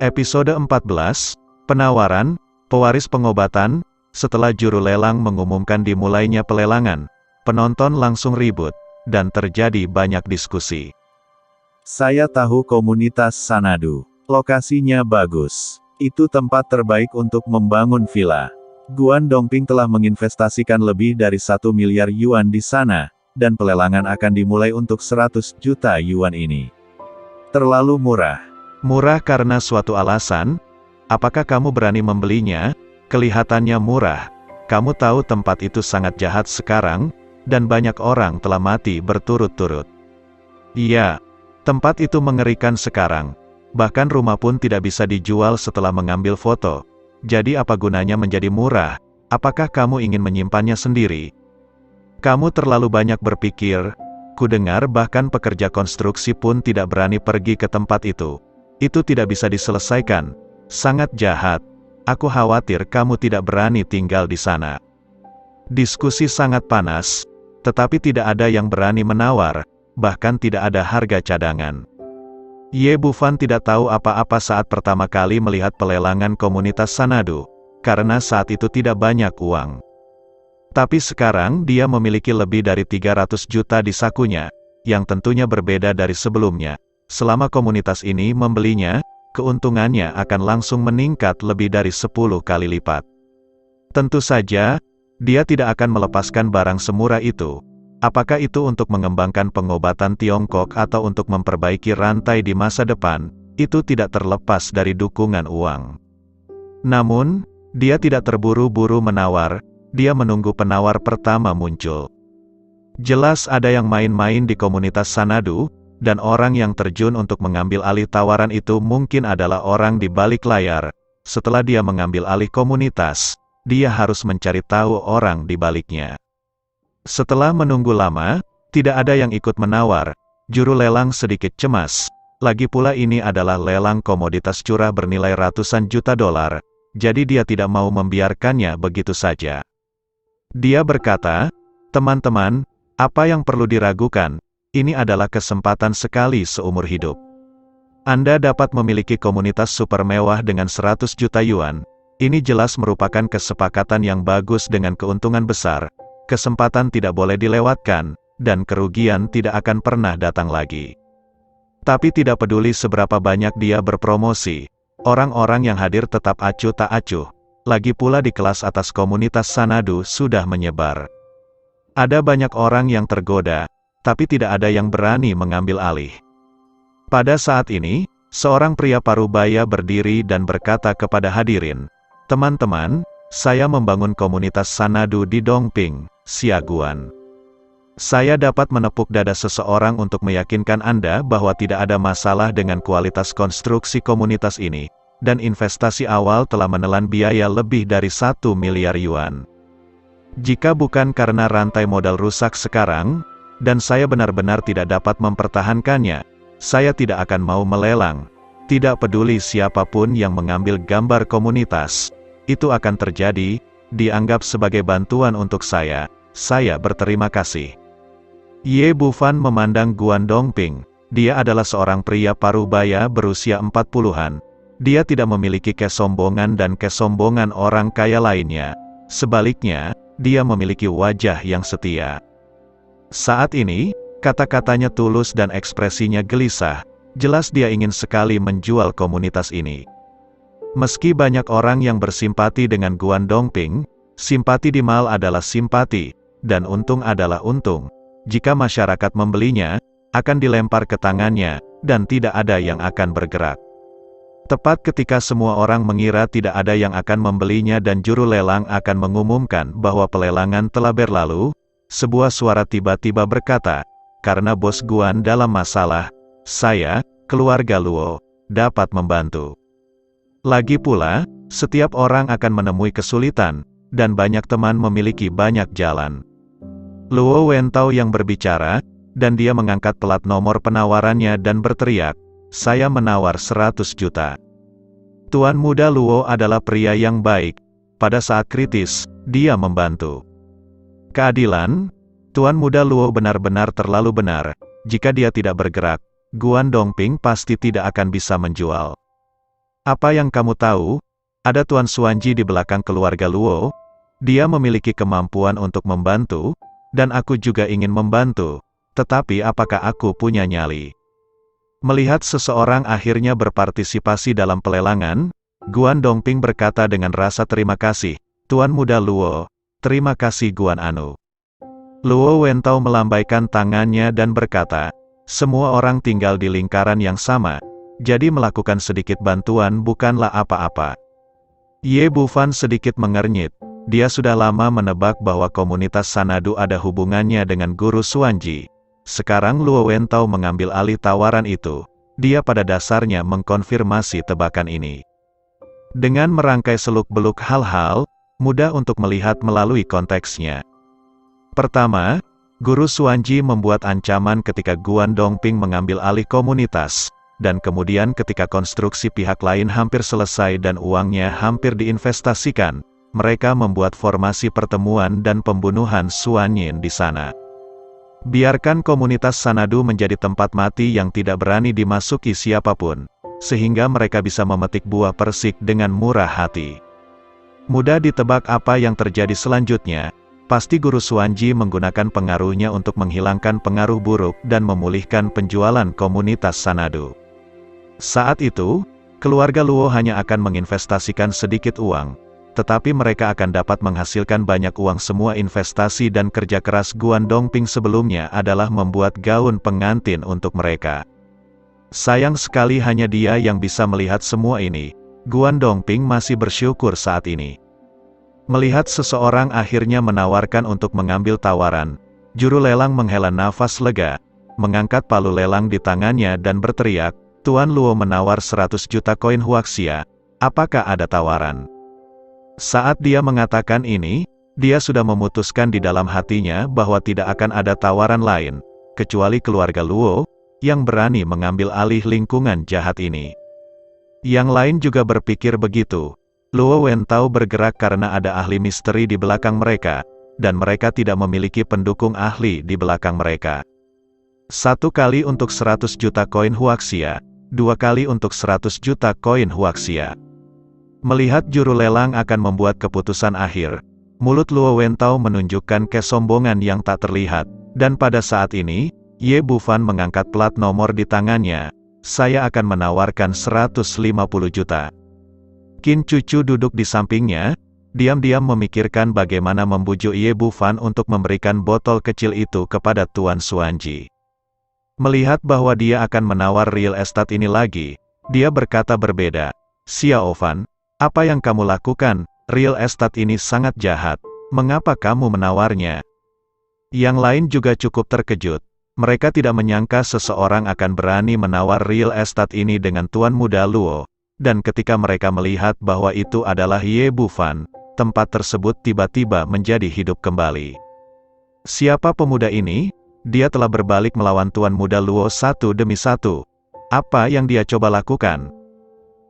Episode 14, Penawaran, Pewaris Pengobatan. Setelah juru lelang mengumumkan dimulainya pelelangan, penonton langsung ribut, dan terjadi banyak diskusi. Saya tahu komunitas Sanadu. Lokasinya bagus. Itu tempat terbaik untuk membangun villa. Guan Dongping telah menginvestasikan lebih dari 1 miliar yuan di sana, dan pelelangan akan dimulai untuk 100 juta yuan ini. Terlalu murah. Murah karena suatu alasan? Apakah kamu berani membelinya? Kelihatannya murah. Kamu tahu tempat itu sangat jahat sekarang, dan banyak orang telah mati berturut-turut. Iya, tempat itu mengerikan sekarang. Bahkan rumah pun tidak bisa dijual setelah mengambil foto. Jadi apa gunanya menjadi murah? Apakah kamu ingin menyimpannya sendiri? Kamu terlalu banyak berpikir. Kudengar bahkan pekerja konstruksi pun tidak berani pergi ke tempat itu. Itu tidak bisa diselesaikan. Sangat jahat. Aku khawatir kamu tidak berani tinggal di sana. Diskusi sangat panas, tetapi tidak ada yang berani menawar, bahkan tidak ada harga cadangan. Ye Bufan tidak tahu apa-apa saat pertama kali melihat pelelangan komunitas Sanadu, karena saat itu tidak banyak uang. Tapi sekarang dia memiliki lebih dari 300 juta di sakunya, yang tentunya berbeda dari sebelumnya. Selama komunitas ini membelinya, keuntungannya akan langsung meningkat lebih dari 10 kali lipat. Tentu saja, dia tidak akan melepaskan barang semurah itu. Apakah itu untuk mengembangkan pengobatan Tiongkok atau untuk memperbaiki rantai di masa depan, itu tidak terlepas dari dukungan uang. Namun, dia tidak terburu-buru menawar, dia menunggu penawar pertama muncul. Jelas ada yang main-main di komunitas Sanadu, dan orang yang terjun untuk mengambil alih tawaran itu mungkin adalah orang di balik layar. Setelah dia mengambil alih komunitas, dia harus mencari tahu orang di baliknya. Setelah menunggu lama, tidak ada yang ikut menawar. Juru lelang sedikit cemas. Lagi pula ini adalah lelang komoditas curah bernilai ratusan juta dolar, jadi dia tidak mau membiarkannya begitu saja. Dia berkata, "Teman-teman, apa yang perlu diragukan? Ini adalah kesempatan sekali seumur hidup. Anda dapat memiliki komunitas super mewah dengan 100 juta yuan. Ini jelas merupakan kesepakatan yang bagus dengan keuntungan besar. Kesempatan tidak boleh dilewatkan, dan kerugian tidak akan pernah datang lagi." Tapi tidak peduli seberapa banyak dia berpromosi, orang-orang yang hadir tetap acuh tak acuh. Lagi pula di kelas atas komunitas Sanadu sudah menyebar. Ada banyak orang yang tergoda, tapi tidak ada yang berani mengambil alih. Pada saat ini, seorang pria parubaya berdiri dan berkata kepada hadirin, "Teman-teman, saya membangun komunitas Sanadu di Dongping, Xiaguan. Saya dapat menepuk dada seseorang untuk meyakinkan Anda bahwa tidak ada masalah dengan kualitas konstruksi komunitas ini, dan investasi awal telah menelan biaya lebih dari 1 miliar yuan. Jika bukan karena rantai modal rusak sekarang, dan saya benar-benar tidak dapat mempertahankannya, saya tidak akan mau melelang. Tidak peduli siapapun yang mengambil gambar komunitas, itu akan terjadi, dianggap sebagai bantuan untuk saya berterima kasih." Ye Bufan memandang Guan Dongping. Dia adalah seorang pria parubaya berusia 40-an. Dia tidak memiliki kesombongan dan kesombongan orang kaya lainnya. Sebaliknya, dia memiliki wajah yang setia. Saat ini, kata-katanya tulus dan ekspresinya gelisah. Jelas dia ingin sekali menjual komunitas ini. Meski banyak orang yang bersimpati dengan Guan Dongping, simpati di mal adalah simpati, dan untung adalah untung. Jika masyarakat membelinya, akan dilempar ke tangannya, dan tidak ada yang akan bergerak. Tepat ketika semua orang mengira tidak ada yang akan membelinya dan juru lelang akan mengumumkan bahwa pelelangan telah berlalu, sebuah suara tiba-tiba berkata, "Karena bos Guan dalam masalah, saya, keluarga Luo, dapat membantu." Lagi pula, setiap orang akan menemui kesulitan, dan banyak teman memiliki banyak jalan. Luo Wentao yang berbicara, dan dia mengangkat plat nomor penawarannya dan berteriak, "Saya menawar 100 juta. Tuan muda Luo adalah pria yang baik. Pada saat kritis, dia membantu. Keadilan, Tuan muda Luo benar-benar terlalu benar. Jika dia tidak bergerak, Guan Dongping pasti tidak akan bisa menjual." Apa yang kamu tahu? Ada Tuan Xuanji di belakang keluarga Luo. Dia memiliki kemampuan untuk membantu, dan aku juga ingin membantu. Tetapi apakah aku punya nyali? Melihat seseorang akhirnya berpartisipasi dalam pelelangan, Guan Dongping berkata dengan rasa terima kasih, Tuan Muda Luo. Terima kasih Guan Anu. Luo Wentao melambaikan tangannya dan berkata, semua orang tinggal di lingkaran yang sama, jadi melakukan sedikit bantuan bukanlah apa-apa. Ye Bufan sedikit mengernyit. Dia sudah lama menebak bahwa komunitas Sanadu ada hubungannya dengan Guru Xuanji. Sekarang Luo Wentao mengambil alih tawaran itu. Dia pada dasarnya mengkonfirmasi tebakan ini. Dengan merangkai seluk-beluk hal-hal, mudah untuk melihat melalui konteksnya. Pertama, Guru Xuanji membuat ancaman ketika Guan Dongping mengambil alih komunitas, dan kemudian ketika konstruksi pihak lain hampir selesai dan uangnya hampir diinvestasikan, mereka membuat formasi pertemuan dan pembunuhan Xuanyin di sana. Biarkan komunitas Sanadu menjadi tempat mati yang tidak berani dimasuki siapapun, sehingga mereka bisa memetik buah persik dengan murah hati. Mudah ditebak apa yang terjadi selanjutnya. Pasti Guru Xuanji menggunakan pengaruhnya untuk menghilangkan pengaruh buruk dan memulihkan penjualan komunitas Sanadu. Saat itu, keluarga Luo hanya akan menginvestasikan sedikit uang, tetapi mereka akan dapat menghasilkan banyak uang. Semua investasi dan kerja keras Guan Dongping sebelumnya adalah membuat gaun pengantin untuk mereka. Sayang sekali hanya dia yang bisa melihat semua ini. Guan Dongping masih bersyukur saat ini. Melihat seseorang akhirnya menawarkan untuk mengambil tawaran, juru lelang menghela nafas lega, mengangkat palu lelang di tangannya dan berteriak, Tuan Luo menawar 100 juta koin huaxia, apakah ada tawaran? Saat dia mengatakan ini, dia sudah memutuskan di dalam hatinya bahwa tidak akan ada tawaran lain, kecuali keluarga Luo, yang berani mengambil alih lingkungan jahat ini. Yang lain juga berpikir begitu. Luo Wentao bergerak karena ada ahli misteri di belakang mereka, dan mereka tidak memiliki pendukung ahli di belakang mereka. 1 kali untuk 100 juta koin huaxia, 2 kali untuk 100 juta koin huaxia. Melihat juru lelang akan membuat keputusan akhir, mulut Luo Wentao menunjukkan kesombongan yang tak terlihat, dan pada saat ini, Ye Bufan mengangkat plat nomor di tangannya, saya akan menawarkan 150 juta. Qin Cucu duduk di sampingnya, diam-diam memikirkan bagaimana membujuk Ye Bufan untuk memberikan botol kecil itu kepada Tuan Xuanji. Melihat bahwa dia akan menawar real estate ini lagi, dia berkata berbeda, Xiao Fan, apa yang kamu lakukan? Real estate ini sangat jahat, mengapa kamu menawarnya? Yang lain juga cukup terkejut. Mereka tidak menyangka seseorang akan berani menawar real estate ini dengan Tuan Muda Luo. Dan ketika mereka melihat bahwa itu adalah Ye Bufan, tempat tersebut tiba-tiba menjadi hidup kembali. Siapa pemuda ini? Dia telah berbalik melawan Tuan Muda Luo satu demi satu. Apa yang dia coba lakukan?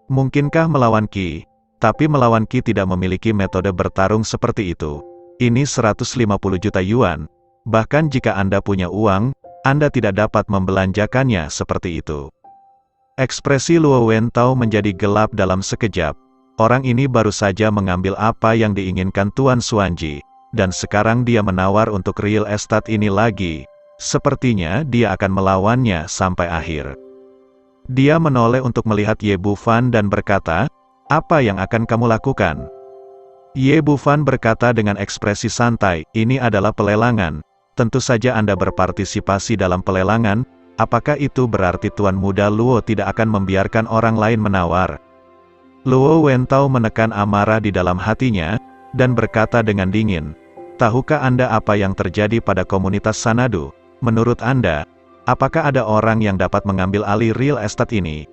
Mungkinkah melawan Qi? Tapi melawan Qi tidak memiliki metode bertarung seperti itu. Ini 150 juta yuan. Bahkan jika Anda punya uang, Anda tidak dapat membelanjakannya seperti itu. Ekspresi Luo Wentao menjadi gelap dalam sekejap. Orang ini baru saja mengambil apa yang diinginkan Tuan Xuanji, dan sekarang dia menawar untuk real estate ini lagi. Sepertinya dia akan melawannya sampai akhir. Dia menoleh untuk melihat Ye Bufan dan berkata, apa yang akan kamu lakukan? Ye Bufan berkata dengan ekspresi santai, ini adalah pelelangan. Tentu saja Anda berpartisipasi dalam pelelangan. Apakah itu berarti Tuan Muda Luo tidak akan membiarkan orang lain menawar? Luo Wentao menekan amarah di dalam hatinya, dan berkata dengan dingin, tahukah Anda apa yang terjadi pada komunitas Sanadu? Menurut Anda, apakah ada orang yang dapat mengambil alih real estate ini?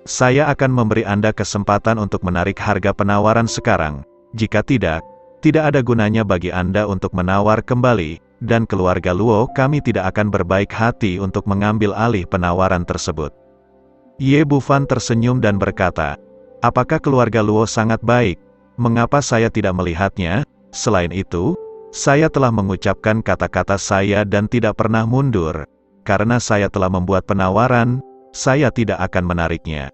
Saya akan memberi Anda kesempatan untuk menarik harga penawaran sekarang. Jika tidak, tidak ada gunanya bagi Anda untuk menawar kembali. Dan keluarga Luo kami tidak akan berbaik hati untuk mengambil alih penawaran tersebut. Ye Bufan tersenyum dan berkata, apakah keluarga Luo sangat baik? Mengapa saya tidak melihatnya? Selain itu, saya telah mengucapkan kata-kata saya dan tidak pernah mundur. Karena saya telah membuat penawaran, saya tidak akan menariknya.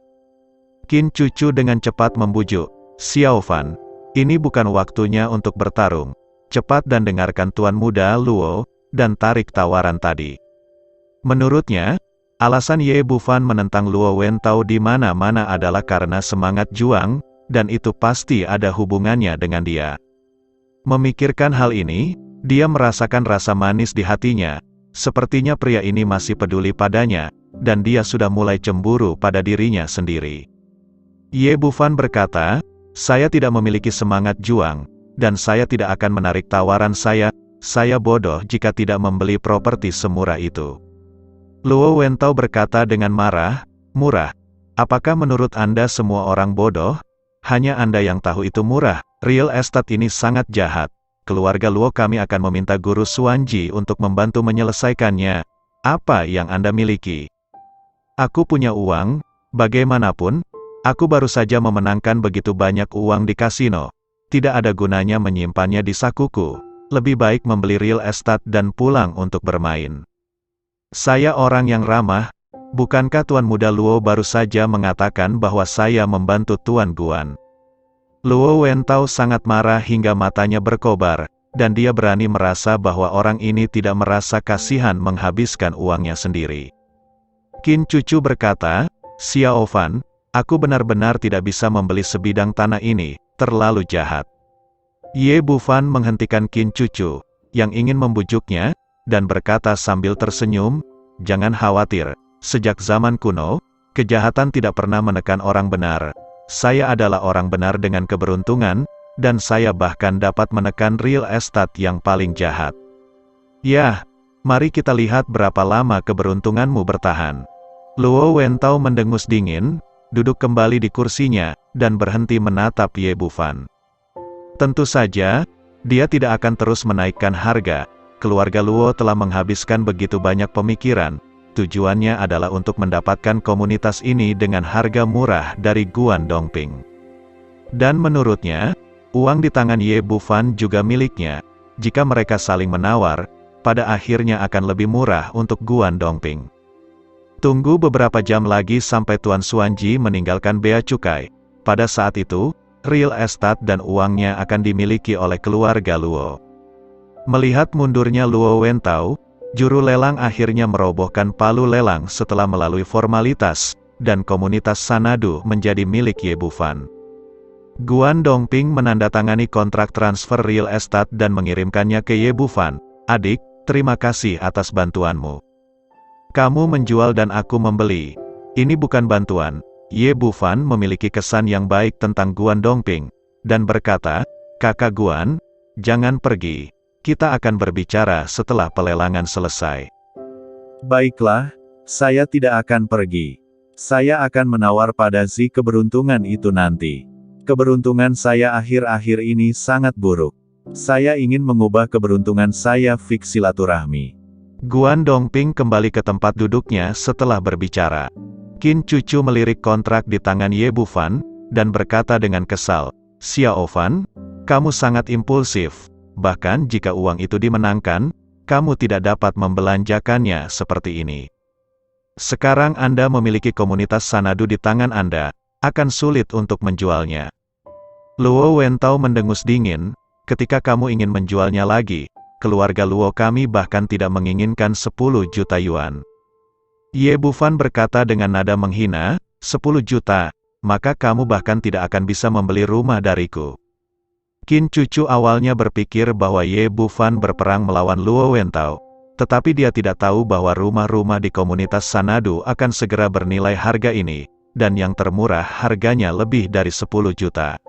Qin Cucu dengan cepat membujuk, "Xiao Fan, ini bukan waktunya untuk bertarung. Cepat dan dengarkan Tuan Muda Luo, dan tarik tawaran tadi." Menurutnya, alasan Ye Bufan menentang Luo Wentao di mana-mana adalah karena semangat juang, dan itu pasti ada hubungannya dengan dia. Memikirkan hal ini, dia merasakan rasa manis di hatinya. Sepertinya pria ini masih peduli padanya, dan dia sudah mulai cemburu pada dirinya sendiri. Ye Bufan berkata, "Saya tidak memiliki semangat juang, dan saya tidak akan menarik tawaran saya bodoh jika tidak membeli properti semurah itu." Luo Wentao berkata dengan marah, "Murah? Apakah menurut Anda semua orang bodoh? Hanya Anda yang tahu itu murah. Real estate ini sangat jahat. Keluarga Luo kami akan meminta guru Xuanji untuk membantu menyelesaikannya. Apa yang Anda miliki? Aku punya uang, bagaimanapun, aku baru saja memenangkan begitu banyak uang di kasino. Tidak ada gunanya menyimpannya di sakuku. Lebih baik membeli real estate dan pulang untuk bermain. Saya orang yang ramah, bukankah Tuan Muda Luo baru saja mengatakan bahwa saya membantu Tuan Guan?" Luo Wentao sangat marah hingga matanya berkobar, dan dia berani merasa bahwa orang ini tidak merasa kasihan menghabiskan uangnya sendiri. Qin Cucu berkata, "Xiao Fan, aku benar-benar tidak bisa membeli sebidang tanah ini, terlalu jahat." Ye Bufan menghentikan Qin Cucu, yang ingin membujuknya, dan berkata sambil tersenyum, "Jangan khawatir, sejak zaman kuno, kejahatan tidak pernah menekan orang benar. Saya adalah orang benar dengan keberuntungan, dan saya bahkan dapat menekan real estate yang paling jahat. Yah, mari kita lihat berapa lama keberuntunganmu bertahan." Luo Wentao mendengus dingin, duduk kembali di kursinya, dan berhenti menatap Ye Bufan. Tentu saja, dia tidak akan terus menaikkan harga. Keluarga Luo telah menghabiskan begitu banyak pemikiran. Tujuannya adalah untuk mendapatkan komunitas ini dengan harga murah dari Guan Dongping. Dan menurutnya, uang di tangan Ye Bufan juga miliknya. Jika mereka saling menawar, pada akhirnya akan lebih murah untuk Guan Dongping. Tunggu beberapa jam lagi sampai Tuan Xuanji meninggalkan bea cukai. Pada saat itu, real estate dan uangnya akan dimiliki oleh keluarga Luo. Melihat mundurnya Luo Wentao, juru lelang akhirnya merobohkan palu lelang setelah melalui formalitas, dan komunitas Sanadu menjadi milik Ye Bufan. Guan Dongping menandatangani kontrak transfer real estate dan mengirimkannya ke Ye Bufan. "Adik, terima kasih atas bantuanmu. Kamu menjual dan aku membeli. Ini bukan bantuan." Ye Bufan memiliki kesan yang baik tentang Guan Dongping, dan berkata, "Kakak Guan, jangan pergi. Kita akan berbicara setelah pelelangan selesai." Baiklah, saya tidak akan pergi. Saya akan menawar pada Zi keberuntungan itu nanti. Keberuntungan saya akhir-akhir ini sangat buruk. Saya ingin mengubah keberuntungan saya fix silaturahmi. Guan Dongping kembali ke tempat duduknya setelah berbicara. Qin Cucu melirik kontrak di tangan Ye Bufan, dan berkata dengan kesal, "Xiao Fan, kamu sangat impulsif. Bahkan jika uang itu dimenangkan, kamu tidak dapat membelanjakannya seperti ini. Sekarang Anda memiliki komunitas Sanadu di tangan Anda, akan sulit untuk menjualnya." Luo Wentao mendengus dingin, "Ketika kamu ingin menjualnya lagi, keluarga Luo kami bahkan tidak menginginkan 10 juta yuan." Ye Bufan berkata dengan nada menghina, 10 juta, maka kamu bahkan tidak akan bisa membeli rumah dariku. Qin Cucu awalnya berpikir bahwa Ye Bufan berperang melawan Luo Wentao, tetapi dia tidak tahu bahwa rumah-rumah di komunitas Sanadu akan segera bernilai harga ini, dan yang termurah harganya lebih dari 10 juta.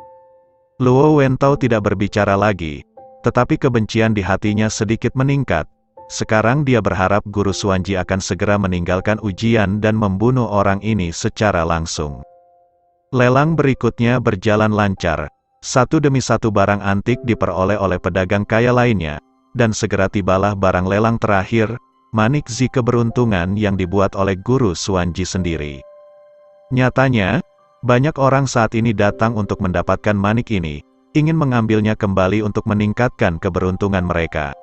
Luo Wentao tidak berbicara lagi, tetapi kebencian di hatinya sedikit meningkat. Sekarang dia berharap guru Xuanji akan segera meninggalkan ujian dan membunuh orang ini secara langsung. Lelang berikutnya berjalan lancar. Satu demi satu barang antik diperoleh oleh pedagang kaya lainnya, dan segera tibalah barang lelang terakhir, manik Zi keberuntungan yang dibuat oleh guru Xuanji sendiri. Nyatanya, banyak orang saat ini datang untuk mendapatkan manik ini, ingin mengambilnya kembali untuk meningkatkan keberuntungan mereka.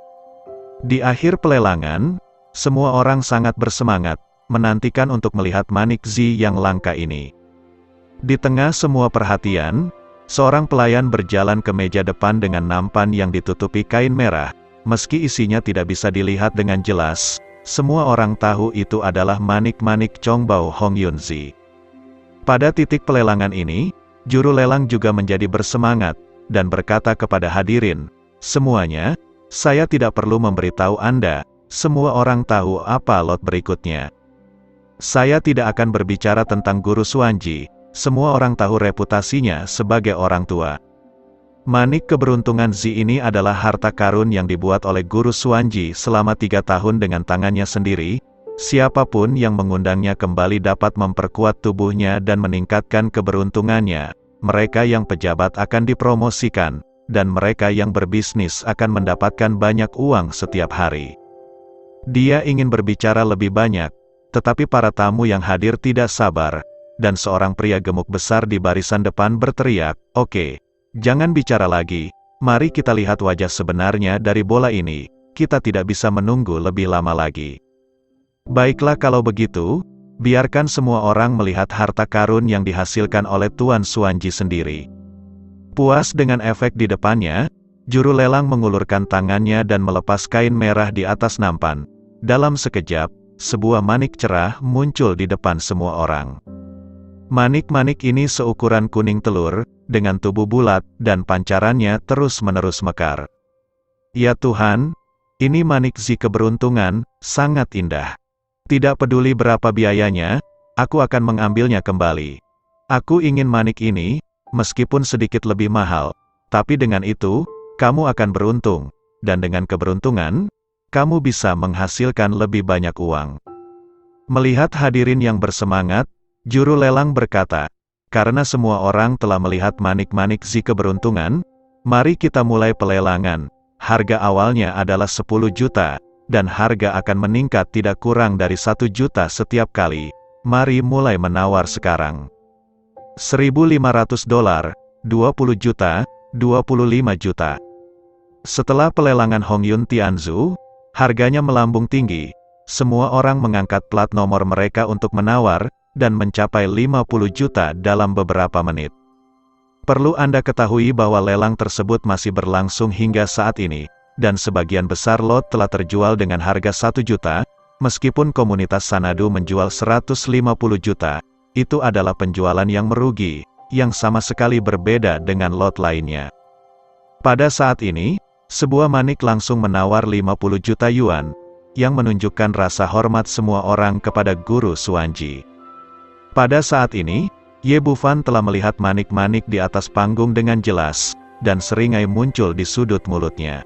Di akhir pelelangan, semua orang sangat bersemangat, menantikan untuk melihat manik Zi yang langka ini. Di tengah semua perhatian, seorang pelayan berjalan ke meja depan dengan nampan yang ditutupi kain merah. Meski isinya tidak bisa dilihat dengan jelas, semua orang tahu itu adalah manik-manik Chongbao Hongyunzi. Pada titik pelelangan ini, juru lelang juga menjadi bersemangat, dan berkata kepada hadirin, "Semuanya, saya tidak perlu memberitahu Anda, semua orang tahu apa lot berikutnya. Saya tidak akan berbicara tentang Guru Xuanji, semua orang tahu reputasinya sebagai orang tua. Manik keberuntungan Zi ini adalah harta karun yang dibuat oleh Guru Xuanji selama 3 tahun dengan tangannya sendiri. Siapapun yang mengundangnya kembali dapat memperkuat tubuhnya dan meningkatkan keberuntungannya. Mereka yang pejabat akan dipromosikan, dan mereka yang berbisnis akan mendapatkan banyak uang setiap hari." Dia ingin berbicara lebih banyak, tetapi para tamu yang hadir tidak sabar, dan seorang pria gemuk besar di barisan depan berteriak, "Oke, jangan bicara lagi, mari kita lihat wajah sebenarnya dari bola ini, kita tidak bisa menunggu lebih lama lagi." "Baiklah kalau begitu, biarkan semua orang melihat harta karun yang dihasilkan oleh Tuan Xuanji sendiri." Puas dengan efek di depannya, juru lelang mengulurkan tangannya dan melepas kain merah di atas nampan. Dalam sekejap, sebuah manik cerah muncul di depan semua orang. Manik-manik ini seukuran kuning telur, dengan tubuh bulat, dan pancarannya terus-menerus mekar. "Ya Tuhan, ini manik Zi keberuntungan, sangat indah. Tidak peduli berapa biayanya, aku akan mengambilnya kembali. Aku ingin manik ini, meskipun sedikit lebih mahal, tapi dengan itu, kamu akan beruntung, dan dengan keberuntungan, kamu bisa menghasilkan lebih banyak uang." Melihat hadirin yang bersemangat, juru lelang berkata, "Karena semua orang telah melihat manik-manik Zi keberuntungan, mari kita mulai pelelangan. Harga awalnya adalah 10 juta, dan harga akan meningkat tidak kurang dari 1 juta setiap kali. Mari mulai menawar sekarang. $1.500, 20 juta, 25 juta. Setelah pelelangan Hongyun Tianzu, harganya melambung tinggi. Semua orang mengangkat plat nomor mereka untuk menawar, dan mencapai 50 juta dalam beberapa menit. Perlu Anda ketahui bahwa lelang tersebut masih berlangsung hingga saat ini, dan sebagian besar lot telah terjual dengan harga 1 juta, meskipun komunitas Sanadu menjual 150 juta, itu adalah penjualan yang merugi, yang sama sekali berbeda dengan lot lainnya. Pada saat ini, sebuah manik langsung menawar 50 juta yuan, yang menunjukkan rasa hormat semua orang kepada Guru Xuanji. Pada saat ini, Ye Bufan telah melihat manik-manik di atas panggung dengan jelas, dan seringai muncul di sudut mulutnya.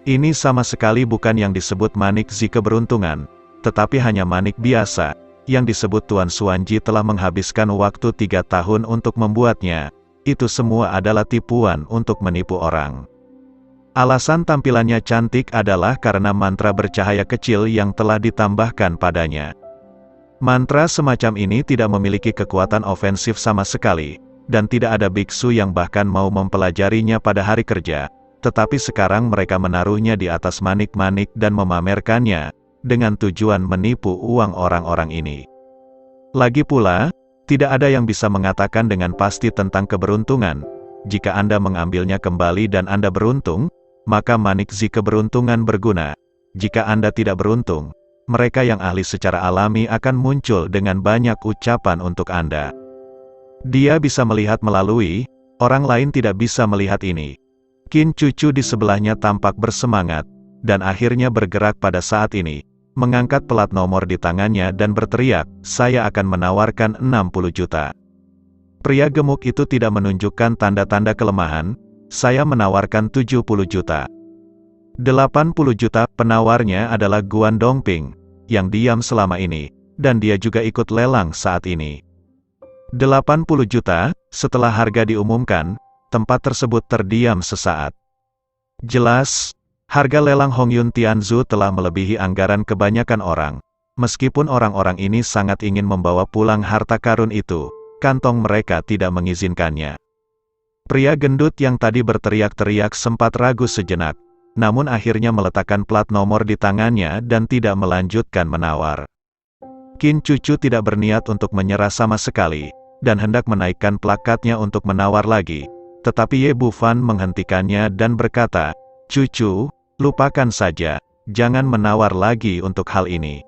Ini sama sekali bukan yang disebut manik Zi keberuntungan, tetapi hanya manik biasa, yang disebut Tuan Xuanji telah menghabiskan waktu 3 tahun untuk membuatnya. Itu semua adalah tipuan untuk menipu orang. Alasan tampilannya cantik adalah karena mantra bercahaya kecil yang telah ditambahkan padanya. Mantra semacam ini tidak memiliki kekuatan ofensif sama sekali, dan tidak ada biksu yang bahkan mau mempelajarinya pada hari kerja. Tetapi sekarang mereka menaruhnya di atas manik-manik dan memamerkannya, dengan tujuan menipu uang orang-orang ini. Lagi pula, tidak ada yang bisa mengatakan dengan pasti tentang keberuntungan. Jika Anda mengambilnya kembali dan Anda beruntung, maka manik Zi keberuntungan berguna. Jika Anda tidak beruntung, mereka yang ahli secara alami akan muncul dengan banyak ucapan untuk Anda. Dia bisa melihat melalui, orang lain tidak bisa melihat ini. Qin cucu di sebelahnya tampak bersemangat, dan akhirnya bergerak pada saat ini, mengangkat plat nomor di tangannya dan berteriak, "Saya akan menawarkan 60 juta. Pria gemuk itu tidak menunjukkan tanda-tanda kelemahan, "Saya menawarkan 70 juta. 80 juta, penawarnya adalah Guan Dongping, yang diam selama ini, dan dia juga ikut lelang saat ini. 80 juta, setelah harga diumumkan, tempat tersebut terdiam sesaat. Jelas, harga lelang Hongyun Tianzu telah melebihi anggaran kebanyakan orang. Meskipun orang-orang ini sangat ingin membawa pulang harta karun itu, kantong mereka tidak mengizinkannya. Pria gendut yang tadi berteriak-teriak sempat ragu sejenak, namun akhirnya meletakkan plat nomor di tangannya dan tidak melanjutkan menawar. Qin cucu tidak berniat untuk menyerah sama sekali. dan hendak menaikkan plakatnya untuk menawar lagi. Tetapi Ye Bufan menghentikannya dan berkata, "Cucu, lupakan saja, jangan menawar lagi untuk hal ini."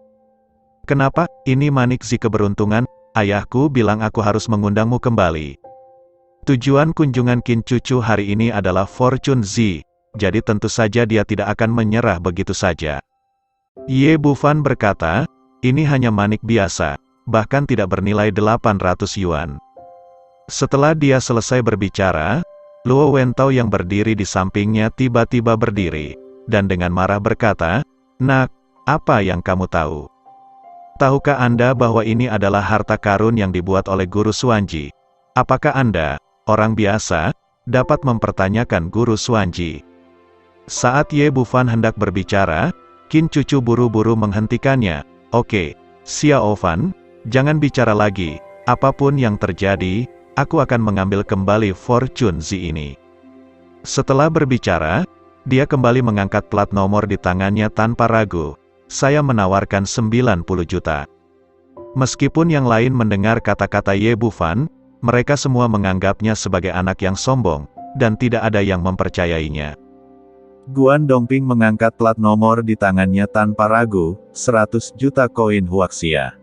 "Kenapa? Ini manik Zi keberuntungan, ayahku bilang aku harus mengundangmu kembali." Tujuan kunjungan Qin Cucu hari ini adalah Fortune Zi, jadi tentu saja dia tidak akan menyerah begitu saja. Ye Bufan berkata, "Ini hanya manik biasa, bahkan tidak bernilai 800 yuan. Setelah dia selesai berbicara, Luo Wentao yang berdiri di sampingnya tiba-tiba berdiri, dan dengan marah berkata, "Nak, apa yang kamu tahu? Tahukah Anda bahwa ini adalah harta karun yang dibuat oleh Guru Xuanji? Apakah Anda, orang biasa, dapat mempertanyakan Guru Xuanji?" Saat Ye Bufan hendak berbicara, Qin Cucu buru-buru menghentikannya. "Oke, Xiao Fan, jangan bicara lagi, apapun yang terjadi, aku akan mengambil kembali Fortune Zi ini." Setelah berbicara, dia kembali mengangkat plat nomor di tangannya tanpa ragu. "Saya menawarkan 90 juta. Meskipun yang lain mendengar kata-kata Ye Bufan, mereka semua menganggapnya sebagai anak yang sombong, dan tidak ada yang mempercayainya. Guan Dongping mengangkat plat nomor di tangannya tanpa ragu, 100 juta koin Huaxia.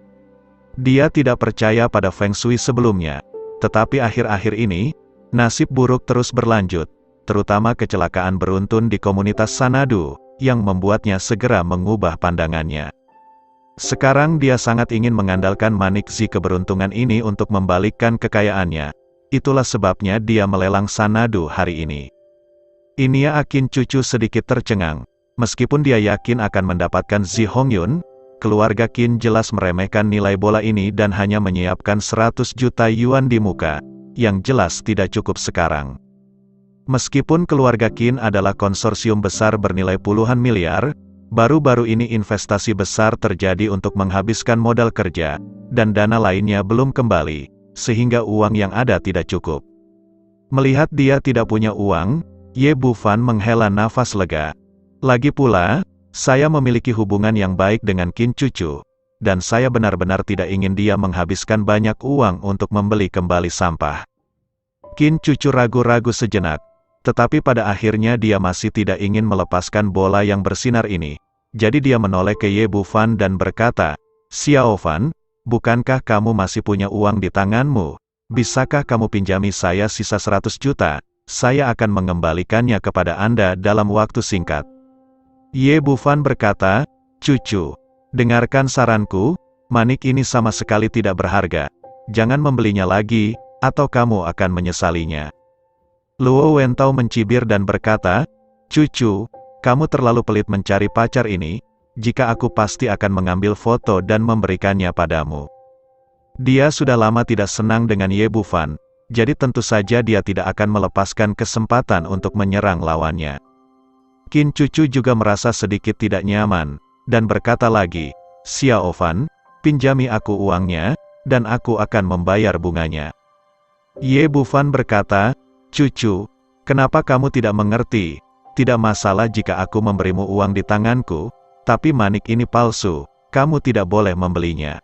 Dia tidak percaya pada Feng Shui sebelumnya. Tetapi akhir-akhir ini, nasib buruk terus berlanjut, terutama kecelakaan beruntun di komunitas Sanadu, yang membuatnya segera mengubah pandangannya. Sekarang dia sangat ingin mengandalkan manik Zi keberuntungan ini untuk membalikkan kekayaannya. Itulah sebabnya dia melelang Sanadu hari ini. Inia Qin Cucu sedikit tercengang. Meskipun dia yakin akan mendapatkan Zi Hongyun, keluarga Qin jelas meremehkan nilai bola ini dan hanya menyiapkan 100 juta yuan di muka, yang jelas tidak cukup sekarang. Meskipun keluarga Qin adalah konsorsium besar bernilai puluhan miliar, baru-baru ini investasi besar terjadi untuk menghabiskan modal kerja, dan dana lainnya belum kembali, sehingga uang yang ada tidak cukup. Melihat dia tidak punya uang, Ye Bufan menghela nafas lega. "Lagi pula, saya memiliki hubungan yang baik dengan Qin Cucu, dan saya benar-benar tidak ingin dia menghabiskan banyak uang untuk membeli kembali sampah." Qin Cucu ragu-ragu sejenak, tetapi pada akhirnya dia masih tidak ingin melepaskan bola yang bersinar ini. Jadi dia menoleh ke Ye Bufan dan berkata, "Xiao Fan, bukankah kamu masih punya uang di tanganmu? Bisakah kamu pinjami saya sisa 100 juta? Saya akan mengembalikannya kepada Anda dalam waktu singkat." Ye Bufan berkata, "Cucu, dengarkan saranku, manik ini sama sekali tidak berharga. Jangan membelinya lagi, atau kamu akan menyesalinya." Luo Wentao mencibir dan berkata, "Cucu, kamu terlalu pelit mencari pacar ini. Jika aku pasti akan mengambil foto dan memberikannya padamu." Dia sudah lama tidak senang dengan Ye Bufan, jadi tentu saja dia tidak akan melepaskan kesempatan untuk menyerang lawannya. Qin Cucu juga merasa sedikit tidak nyaman, dan berkata lagi, "Xiao Fan, pinjami aku uangnya, dan aku akan membayar bunganya." Ye Bufan berkata, "Cucu, kenapa kamu tidak mengerti? Tidak masalah jika aku memberimu uang di tanganku, tapi manik ini palsu, kamu tidak boleh membelinya."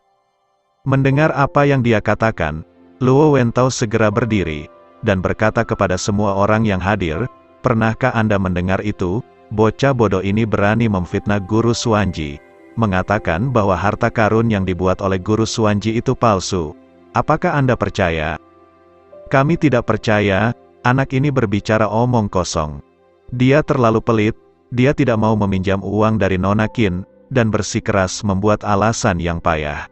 Mendengar apa yang dia katakan, Luo Wentao segera berdiri, dan berkata kepada semua orang yang hadir, "Pernahkah Anda mendengar itu? Bocah bodoh ini berani memfitnah Guru Xuanji, mengatakan bahwa harta karun yang dibuat oleh Guru Xuanji itu palsu. Apakah Anda percaya?" "Kami tidak percaya, anak ini berbicara omong kosong. Dia terlalu pelit, dia tidak mau meminjam uang dari Nona Qin, dan bersikeras membuat alasan yang payah.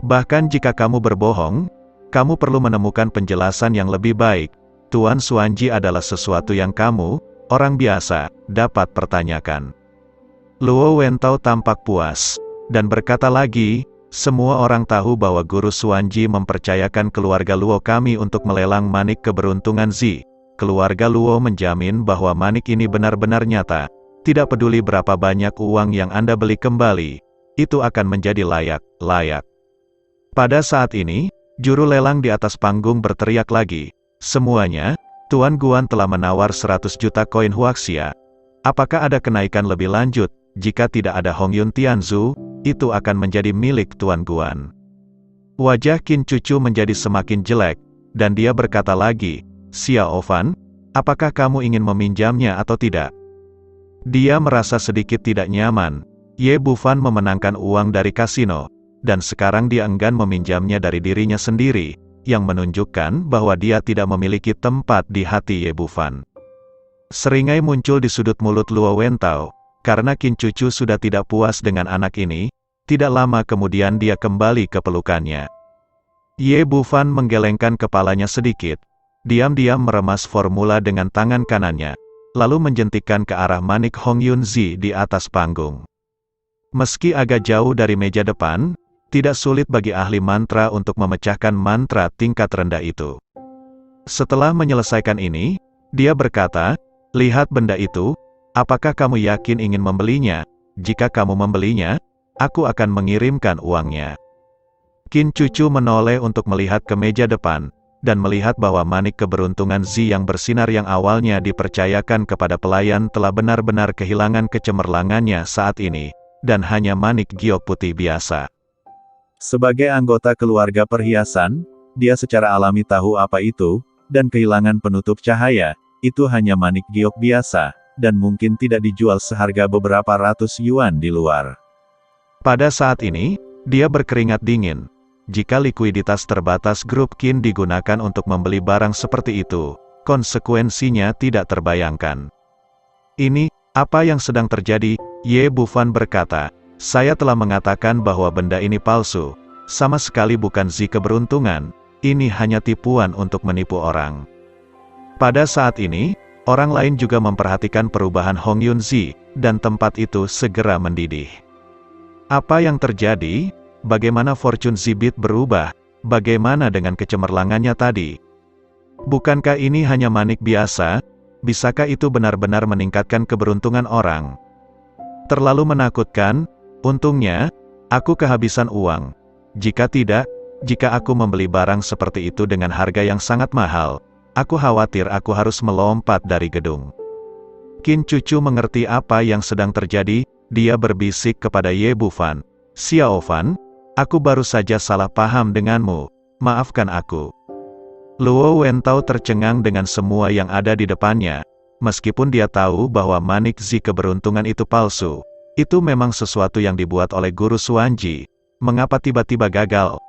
Bahkan jika kamu berbohong, kamu perlu menemukan penjelasan yang lebih baik. Tuan Xuanji adalah sesuatu yang kamu, orang biasa, dapat pertanyakan." Luo Wentao tampak puas, dan berkata lagi, "Semua orang tahu bahwa Guru Xuanji mempercayakan keluarga Luo kami untuk melelang manik keberuntungan Zi. Keluarga Luo menjamin bahwa manik ini benar-benar nyata. Tidak peduli berapa banyak uang yang Anda beli kembali, itu akan menjadi layak." Pada saat ini, juru lelang di atas panggung berteriak lagi, "Semuanya, Tuan Guan telah menawar 100 juta koin Huaxia. Apakah ada kenaikan lebih lanjut? Jika tidak ada Hongyun Tianzu, itu akan menjadi milik Tuan Guan." Wajah Qin Cucu menjadi semakin jelek, dan dia berkata lagi, "Xiao Fan, apakah kamu ingin meminjamnya atau tidak?" Dia merasa sedikit tidak nyaman. Ye Bufan memenangkan uang dari kasino, dan sekarang dia enggan meminjamnya dari dirinya sendiri, yang menunjukkan bahwa dia tidak memiliki tempat di hati Ye Bufan. Seringai muncul di sudut mulut Luo Wentao, karena Qin Cucu sudah tidak puas dengan anak ini. Tidak lama kemudian dia kembali ke pelukannya. Ye Bufan menggelengkan kepalanya sedikit, diam-diam meremas formula dengan tangan kanannya, lalu menjentikkan ke arah Manik Hong Yunzi di atas panggung. Meski agak jauh dari meja depan, tidak sulit bagi ahli mantra untuk memecahkan mantra tingkat rendah itu. Setelah menyelesaikan ini, dia berkata, "Lihat benda itu, apakah kamu yakin ingin membelinya? Jika kamu membelinya, aku akan mengirimkan uangnya." Qin Cucu menoleh untuk melihat ke meja depan, dan melihat bahwa manik keberuntungan Zi yang bersinar yang awalnya dipercayakan kepada pelayan telah benar-benar kehilangan kecemerlangannya saat ini, dan hanya manik giok putih biasa. Sebagai anggota keluarga perhiasan, dia secara alami tahu apa itu, dan kehilangan penutup cahaya, itu hanya manik giok biasa, dan mungkin tidak dijual seharga beberapa ratus yuan di luar. Pada saat ini, dia berkeringat dingin. Jika likuiditas terbatas grup Qin digunakan untuk membeli barang seperti itu, konsekuensinya tidak terbayangkan. "Ini, apa yang sedang terjadi?" Ye Bufan berkata, "Saya telah mengatakan bahwa benda ini palsu. Sama sekali bukan Zi keberuntungan. Ini hanya tipuan untuk menipu orang." Pada saat ini, orang lain juga memperhatikan perubahan Hong Yunzi, dan tempat itu segera mendidih. Apa yang terjadi? Bagaimana fortune Zibit berubah? Bagaimana dengan kecemerlangannya tadi? Bukankah ini hanya manik biasa? Bisakah itu benar-benar meningkatkan keberuntungan orang? Terlalu menakutkan. Untungnya, aku kehabisan uang. Jika tidak, jika aku membeli barang seperti itu dengan harga yang sangat mahal, aku khawatir aku harus melompat dari gedung. Qin Cucu mengerti apa yang sedang terjadi. Dia berbisik kepada Ye Bufan, "Xiao Fan, aku baru saja salah paham denganmu. Maafkan aku." Luo Wentao tercengang dengan semua yang ada di depannya. Meskipun dia tahu bahwa manik Zi keberuntungan itu palsu, itu memang sesuatu yang dibuat oleh Guru Xuanji. Mengapa tiba-tiba gagal?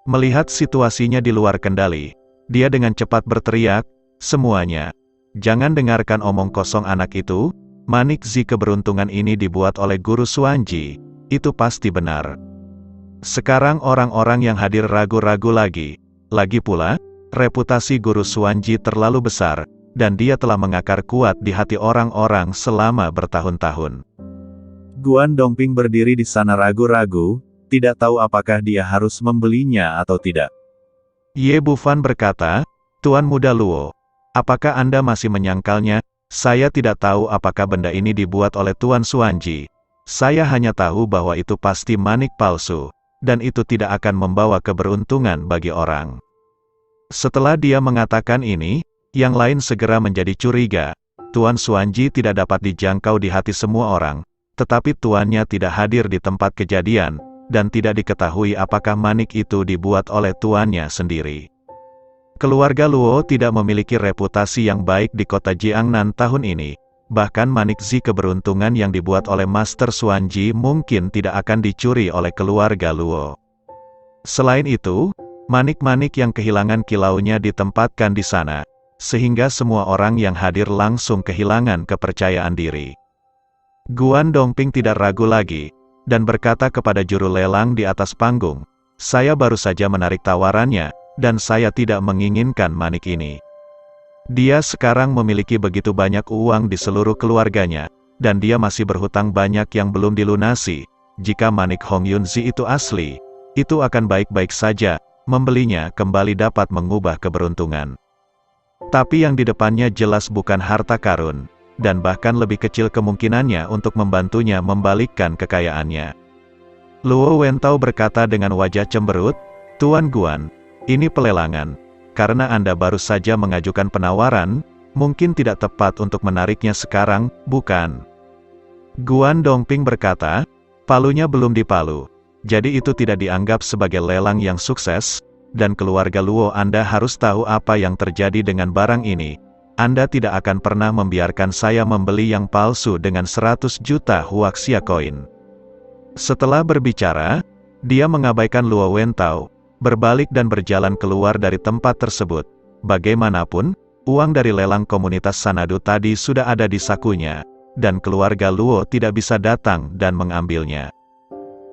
Melihat situasinya di luar kendali, dia dengan cepat berteriak, "Semuanya, jangan dengarkan omong kosong anak itu. Manik Zi keberuntungan ini dibuat oleh Guru Xuanji. Itu pasti benar." Sekarang orang-orang yang hadir ragu-ragu lagi. Lagi pula, reputasi Guru Xuanji terlalu besar, dan dia telah mengakar kuat di hati orang-orang selama bertahun-tahun. Guan Dongping berdiri di sana ragu-ragu, tidak tahu apakah dia harus membelinya atau tidak. Ye Bufan berkata, "Tuan Muda Luo, apakah Anda masih menyangkalnya? Saya tidak tahu apakah benda ini dibuat oleh Tuan Xuanji. Saya hanya tahu bahwa itu pasti manik palsu, dan itu tidak akan membawa keberuntungan bagi orang." Setelah dia mengatakan ini, yang lain segera menjadi curiga. Tuan Xuanji tidak dapat dijangkau di hati semua orang, tetapi tuannya tidak hadir di tempat kejadian, dan tidak diketahui apakah manik itu dibuat oleh tuannya sendiri. Keluarga Luo tidak memiliki reputasi yang baik di kota Jiangnan tahun ini. Bahkan manik Zi keberuntungan yang dibuat oleh Master Xuanji mungkin tidak akan dicuri oleh keluarga Luo. Selain itu, manik-manik yang kehilangan kilaunya ditempatkan di sana, sehingga semua orang yang hadir langsung kehilangan kepercayaan diri. Guan Dongping tidak ragu lagi, dan berkata kepada juru lelang di atas panggung, "Saya baru saja menarik tawarannya, dan saya tidak menginginkan manik ini. Dia sekarang memiliki begitu banyak uang di seluruh keluarganya, dan dia masih berhutang banyak yang belum dilunasi. Jika manik Hong Yunzi itu asli, itu akan baik-baik saja, membelinya kembali dapat mengubah keberuntungan. Tapi yang di depannya jelas bukan harta karun, dan bahkan lebih kecil kemungkinannya untuk membantunya membalikkan kekayaannya." Luo Wentao berkata dengan wajah cemberut, "Tuan Guan, ini pelelangan. Karena Anda baru saja mengajukan penawaran, mungkin tidak tepat untuk menariknya sekarang, bukan?" Guan Dongping berkata, "Palunya belum dipalu. jadi itu tidak dianggap sebagai lelang yang sukses, dan keluarga Luo Anda harus tahu apa yang terjadi dengan barang ini. Anda tidak akan pernah membiarkan saya membeli yang palsu dengan 100 juta Huaxia koin. Setelah berbicara, dia mengabaikan Luo Wentao, berbalik dan berjalan keluar dari tempat tersebut. Bagaimanapun, uang dari lelang komunitas Sanadu tadi sudah ada di sakunya, dan keluarga Luo tidak bisa datang dan mengambilnya.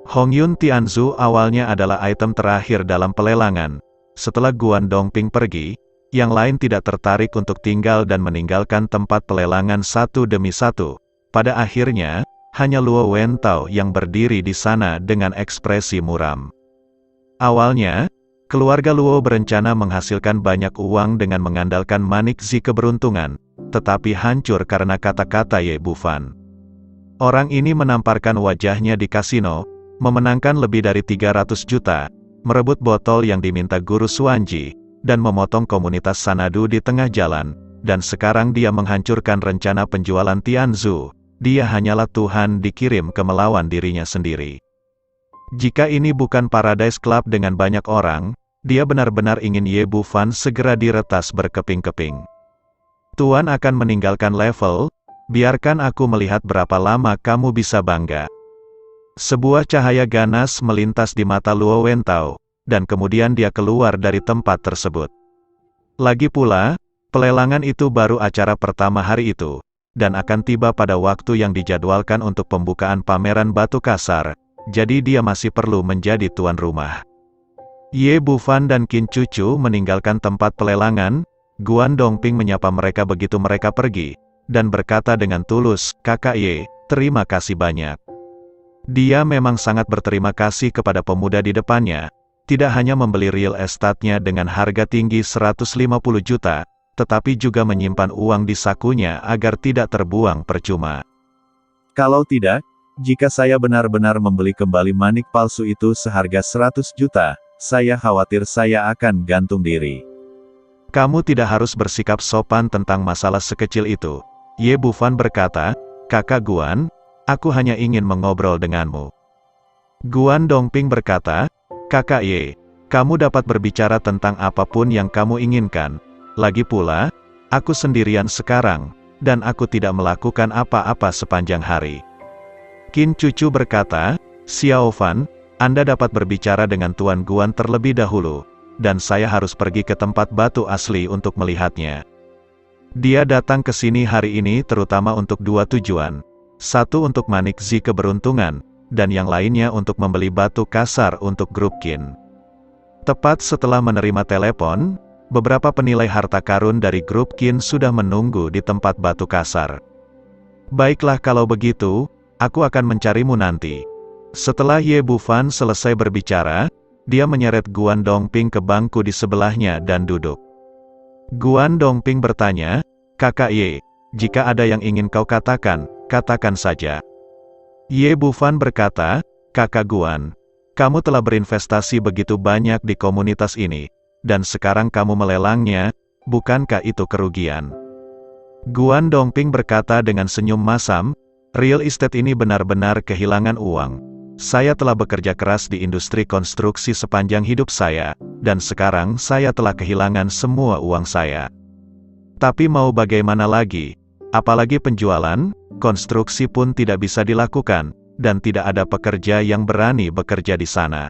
Hongyun Tianzu awalnya adalah item terakhir dalam pelelangan. Setelah Guan Dongping pergi, yang lain tidak tertarik untuk tinggal dan meninggalkan tempat pelelangan satu demi satu. Pada akhirnya, hanya Luo Wentao yang berdiri di sana dengan ekspresi muram. Awalnya, keluarga Luo berencana menghasilkan banyak uang dengan mengandalkan manik zi keberuntungan, tetapi hancur karena kata-kata Ye Bufan. Orang ini menamparkan wajahnya di kasino, memenangkan lebih dari 300 juta, merebut botol yang diminta guru Suanji, dan memotong komunitas Sanadu di tengah jalan, dan sekarang dia menghancurkan rencana penjualan Tianzu. Dia hanyalah Tuhan dikirim ke melawan dirinya sendiri. Jika ini bukan Paradise Club dengan banyak orang, dia benar-benar ingin Ye Bufan segera diretas berkeping-keping. Tuan akan meninggalkan level, biarkan aku melihat berapa lama kamu bisa bangga. Sebuah cahaya ganas melintas di mata Luo Wentao, dan kemudian dia keluar dari tempat tersebut. Lagi pula, pelelangan itu baru acara pertama hari itu, dan akan tiba pada waktu yang dijadwalkan untuk pembukaan pameran batu kasar, jadi dia masih perlu menjadi tuan rumah. Ye Bufan dan Qin Cucu meninggalkan tempat pelelangan. Guan Dongping menyapa mereka begitu mereka pergi, dan berkata dengan tulus, "Kakak Ye, terima kasih banyak." Dia memang sangat berterima kasih kepada pemuda di depannya, tidak hanya membeli real estate-nya dengan harga tinggi 150 juta, tetapi juga menyimpan uang di sakunya agar tidak terbuang percuma. Kalau tidak, jika saya benar-benar membeli kembali manik palsu itu seharga 100 juta, saya khawatir saya akan gantung diri. Kamu tidak harus bersikap sopan tentang masalah sekecil itu, Ye Bufan berkata, "Kakak Guan, aku hanya ingin mengobrol denganmu." Guan Dongping berkata, "Kakak Ye, kamu dapat berbicara tentang apapun yang kamu inginkan. Lagi pula, aku sendirian sekarang, dan aku tidak melakukan apa-apa sepanjang hari." Qin Cucu berkata, "Xiao Fan, Anda dapat berbicara dengan Tuan Guan terlebih dahulu, dan saya harus pergi ke tempat batu asli untuk melihatnya. Dia datang ke sini hari ini terutama untuk dua tujuan. Satu untuk manik zi keberuntungan, dan yang lainnya untuk membeli batu kasar untuk grup Qin." Tepat setelah menerima telepon, beberapa penilai harta karun dari grup Qin sudah menunggu di tempat batu kasar. "Baiklah kalau begitu, aku akan mencarimu nanti." Setelah Ye Bufan selesai berbicara, dia menyeret Guan Dongping ke bangku di sebelahnya dan duduk. Guan Dongping bertanya, "Kakak Ye, jika ada yang ingin kau katakan, katakan saja." Ye Bufan berkata, "Kakak Guan, kamu telah berinvestasi begitu banyak di komunitas ini, dan sekarang kamu melelangnya, bukankah itu kerugian?" Guan Dongping berkata dengan senyum masam, "Real estate ini benar-benar kehilangan uang. Saya telah bekerja keras di industri konstruksi sepanjang hidup saya, dan sekarang saya telah kehilangan semua uang saya. Tapi mau bagaimana lagi? Apalagi penjualan, konstruksi pun tidak bisa dilakukan, dan tidak ada pekerja yang berani bekerja di sana.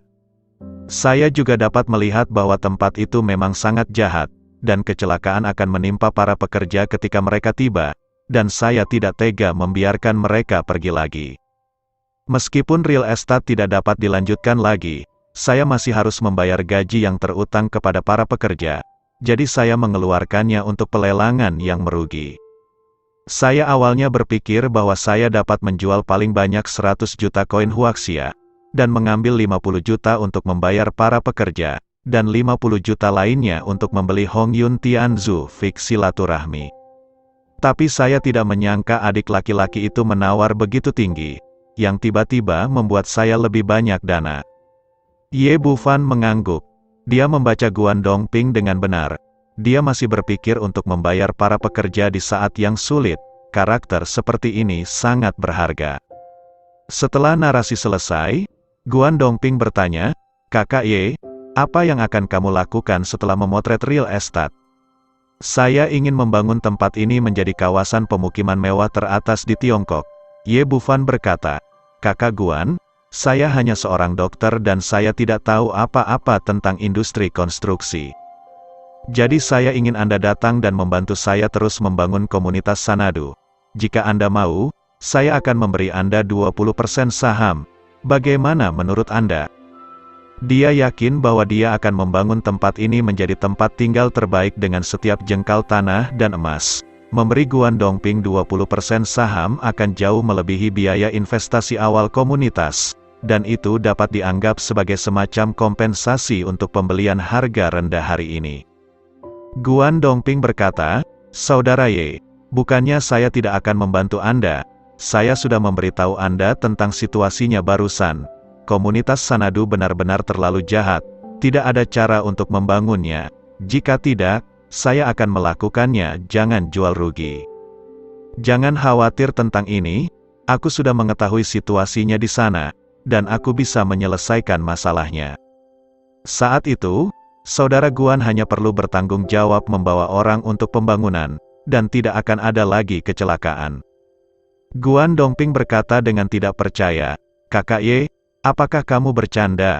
Saya juga dapat melihat bahwa tempat itu memang sangat jahat, dan kecelakaan akan menimpa para pekerja ketika mereka tiba, dan saya tidak tega membiarkan mereka pergi lagi. Meskipun real estate tidak dapat dilanjutkan lagi, saya masih harus membayar gaji yang terutang kepada para pekerja, jadi saya mengeluarkannya untuk pelelangan yang merugi. Saya awalnya berpikir bahwa saya dapat menjual paling banyak 100 juta koin Huaxia, dan mengambil 50 juta untuk membayar para pekerja, dan 50 juta lainnya untuk membeli Hongyun Tianzu fiksi silaturahmi. Tapi saya tidak menyangka adik laki-laki itu menawar begitu tinggi, yang tiba-tiba membuat saya lebih banyak dana." Ye Bufan mengangguk. Dia membaca Guan Dongping dengan benar. Dia masih berpikir untuk membayar para pekerja di saat yang sulit. Karakter seperti ini sangat berharga. Setelah narasi selesai, Guan Dongping bertanya, "Kakak Ye, apa yang akan kamu lakukan setelah memotret real estate?" "Saya ingin membangun tempat ini menjadi kawasan pemukiman mewah teratas di Tiongkok." Ye Bufan berkata, "Kakak Guan, saya hanya seorang dokter dan saya tidak tahu apa-apa tentang industri konstruksi. Jadi saya ingin Anda datang dan membantu saya terus membangun komunitas Sanadu. Jika Anda mau, saya akan memberi Anda 20% saham. Bagaimana menurut Anda?" Dia yakin bahwa dia akan membangun tempat ini menjadi tempat tinggal terbaik dengan setiap jengkal tanah dan emas. Memberi Guan Dongping 20% saham akan jauh melebihi biaya investasi awal komunitas, dan itu dapat dianggap sebagai semacam kompensasi untuk pembelian harga rendah hari ini. Guan Dongping berkata, "Saudara Ye, bukannya saya tidak akan membantu Anda. Saya sudah memberitahu Anda tentang situasinya barusan. Komunitas Sanadu benar-benar terlalu jahat. Tidak ada cara untuk membangunnya. Jika tidak, saya akan melakukannya. Jangan jual rugi. Jangan khawatir tentang ini. Aku sudah mengetahui situasinya di sana, dan aku bisa menyelesaikan masalahnya." Saat itu, Saudara Guan hanya perlu bertanggung jawab membawa orang untuk pembangunan, dan tidak akan ada lagi kecelakaan. Guan Dongping berkata dengan tidak percaya, "Kakak Ye, apakah kamu bercanda?"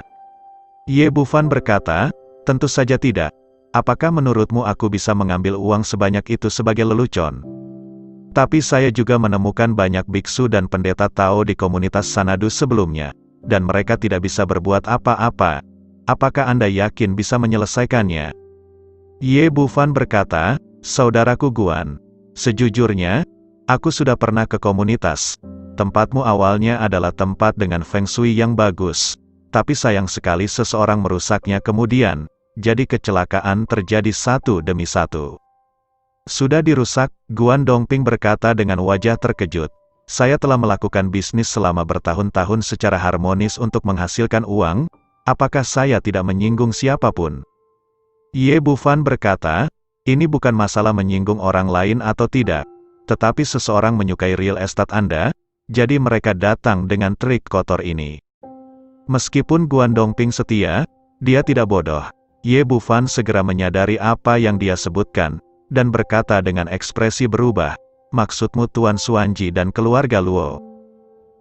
Ye Bufan berkata, "Tentu saja tidak. Apakah menurutmu aku bisa mengambil uang sebanyak itu sebagai lelucon? Tapi saya juga menemukan banyak biksu dan pendeta Tao di komunitas Sanadu sebelumnya, dan mereka tidak bisa berbuat apa-apa. Apakah Anda yakin bisa menyelesaikannya?" Ye Bufan berkata, "Saudaraku Guan, sejujurnya, aku sudah pernah ke komunitas. Tempatmu awalnya adalah tempat dengan feng shui yang bagus, tapi sayang sekali seseorang merusaknya kemudian, jadi kecelakaan terjadi satu demi satu." "Sudah dirusak?" Guan Dongping berkata dengan wajah terkejut. "Saya telah melakukan bisnis selama bertahun-tahun secara harmonis untuk menghasilkan uang. Apakah saya tidak menyinggung siapapun?" Ye Bufan berkata, "Ini bukan masalah menyinggung orang lain atau tidak, tetapi seseorang menyukai real estate Anda, jadi mereka datang dengan trik kotor ini." Meskipun Guan Dongping setia, dia tidak bodoh. Ye Bufan segera menyadari apa yang dia sebutkan, dan berkata dengan ekspresi berubah, "Maksudmu Tuan Xuanji dan keluarga Luo?"